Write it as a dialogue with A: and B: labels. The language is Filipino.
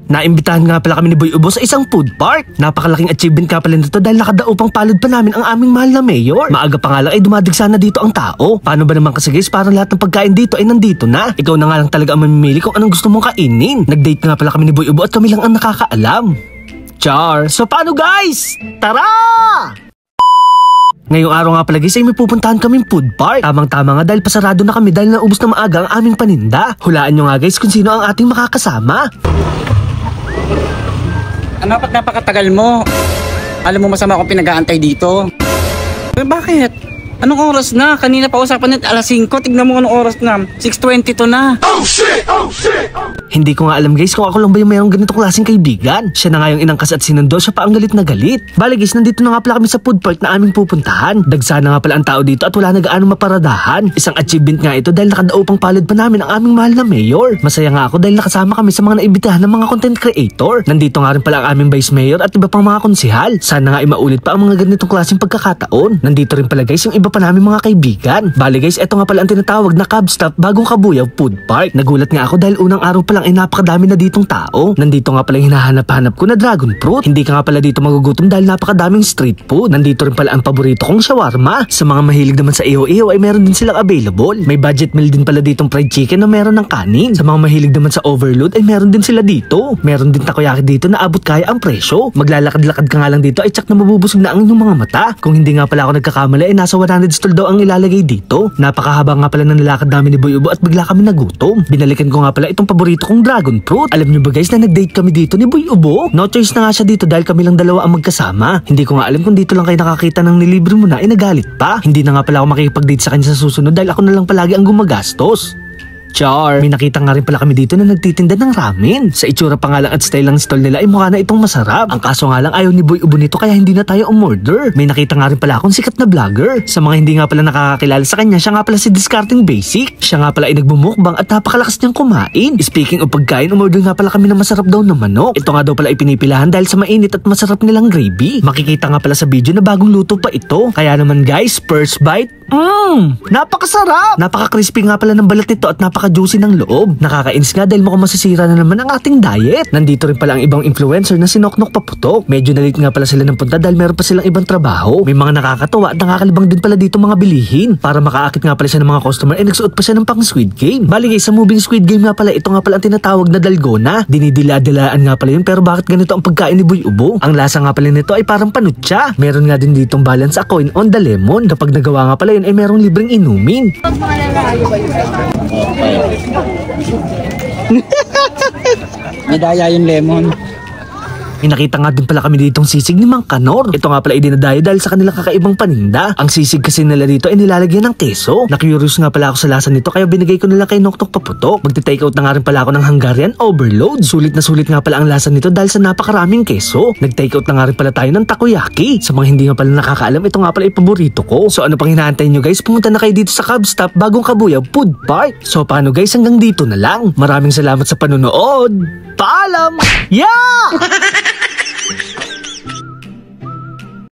A: Naimbitahan nga pala kami ni Boy Ubo sa isang food park. Napakalaking achievement nga pala nito dahil nakadaupang palad pa namin ang aming mahal na mayor. Maaga pa nga lang ay dumadigsa na dito ang tao. Paano ba naman kasi guys, parang lahat ng pagkain dito ay nandito na. Ikaw na nga lang talaga ang mamimili kung anong gusto mong kainin. Nag-date nga pala kami ni Boy Ubo at kami lang ang nakakaalam. Char! So paano guys? Tara! Ngayong araw nga pala guys ay may pupuntahan kaming food park. Tamang-tama nga dahil pasarado na kami dahil naubos na maaga ang aming paninda. Hulaan nyo nga guys kung sino ang ating makakasama.
B: Ano ba't napakatagal mo? Alam mo masama akong pinag-aantay dito. Bakit? Anong oras na? Kanina pa usapan natin alas 5. Tignan mo anong oras na. 6:20 to na.
C: Oh shit! Oh shit!
A: Hindi ko nga alam guys kung ako lang ba yung mayroong ganitong klaseng kaibigan. Siya na nga yung inangkas at sinundo, siya pa ang galit na galit. Bale guys, nandito na nga pala kami sa food park na aming pupuntahan. Dagsa na nga pala ang tao dito at wala na gaano maparadahan. Isang achievement nga ito dahil nakadaupang palad pa namin ang aming mahal na mayor. Masaya nga ako dahil nakasama kami sa mga naibitahan ng mga content creator. Nandito nga rin pala ang aming vice mayor at iba pang mga konsihal. Sana nga imaulit pa ang mga ganitong klaseng pagkakataon. Nandito rin pala guys yung iba pa namin mga kaibigan. Bale guys, eto nga pala ang tinatawag na Cab Stop Bagong Kabuyaw Food Park. Nagulat nga ako dahil unang araw pa lang ay napakadami na ditong tao. Nandito nga pala yung hinahanap-hanap ko na dragon fruit. Hindi ka nga pala dito magugutom dahil napakadaming street food. Nandito rin pala ang paborito kong shawarma. Sa mga mahilig naman sa iho-iho ay meron din silang available. May budget meal din pala ditong fried chicken na meron ng kanin. Sa mga mahilig naman sa overload ay meron din sila dito. Meron din takoyaki dito na abot kaya ang presyo. Maglalakad-lakad ka nga lang dito ay tsak na mabubusog na ang inyong mga mata. Kung hindi nga pala ako nagkakamali ay nasa 100 stall daw ang ilalagay dito. Napakahaba nga pala ng nilakad namin ni Boy Ubo at bigla kami nagutom. Binalikan ko nga pala itong paborito kong dragon fruit. Alam niyo ba guys na nag-date kami dito ni Boy Ubo? No choice na nga siya dito dahil kami lang dalawa ang magkasama. Hindi ko nga alam kung dito lang kayo nakakita ng nilibre mo na ay nagalit pa. Hindi na nga pala ako makikipag-date sa kanya sa susunod dahil ako na lang palagi ang gumagastos. Char. May nakita nga rin pala kami dito na nagtitinda ng ramen. Sa itsura pa nga lang at style ng stall nila ay mukha na itong masarap. Ang kaso nga lang ayaw ni Boy Ubo nito kaya hindi na tayo umorder. May nakita nga rin pala akong sikat na vlogger. Sa mga hindi nga pala nakakakilala sa kanya, siya nga pala si Discarding Basic. Siya nga pala ay nagbumukbang at napakalakas niyang kumain. Speaking of pagkain, umorder nga pala kami ng masarap daw na manok. Ito nga daw pala ay pinipilahan dahil sa mainit at masarap nilang gravy. Makikita nga pala sa video na bagong luto pa ito. Kaya naman guys, first bite, napakasarap! Napaka-crispy nga pala ng balat nito at napaka-juicy ng loob. Nakakainis nga dahil mukhang masisira na naman ang ating diet. Nandito rin pala ang ibang influencer na si Noknok Paputok. Medyo nalit nga pala sila ng punta dahil meron pa silang ibang trabaho. May mga nakakatawa at nakakalibang din pala dito mga bilihin. Para makaakit nga pala siya ng mga customer ay nagsuot pa siya ng pang Squid Game. Bali guys, sa moving Squid Game nga pala, ito nga pala ang tinatawag na dalgona. Dinidila-dilaan nga pala yun pero bakit ganito ang pagkain ni Boy Ubo? Ang lasa nga pala nito ay parang panutsa. Meron nga din ditong balance a coin on the lemon. Kapag nagawa nga pala yun ay merong libreng inumin.
B: May daya yung lemon.
A: May nakita nga din pala kami ditong sisig ni Mang Kanor. Ito nga pala ay dinadayo dahil sa kanilang kakaibang paninda. Ang sisig kasi nila dito ay nilalagyan ng keso. Na-curious nga pala ako sa lasa nito kaya binigay ko nila kay Noknok Paputok. Magte-take out na nga rin pala ako ng Hungarian Overload. Sulit na sulit nga pala ang lasa nito dahil sa napakaraming keso. Nag-take out na nga rin pala tayo ng takoyaki. Sa mga hindi nga pala nakakaalam, ito nga pala ay paborito ko. So ano pang hinaantay nyo guys? Pumunta na kayo dito sa Cab Stop Bagong Kabuyaw Food Park. So paano guys? Hanggang dito na lang. Maraming salamat sa panonood. Paalam! Yeah!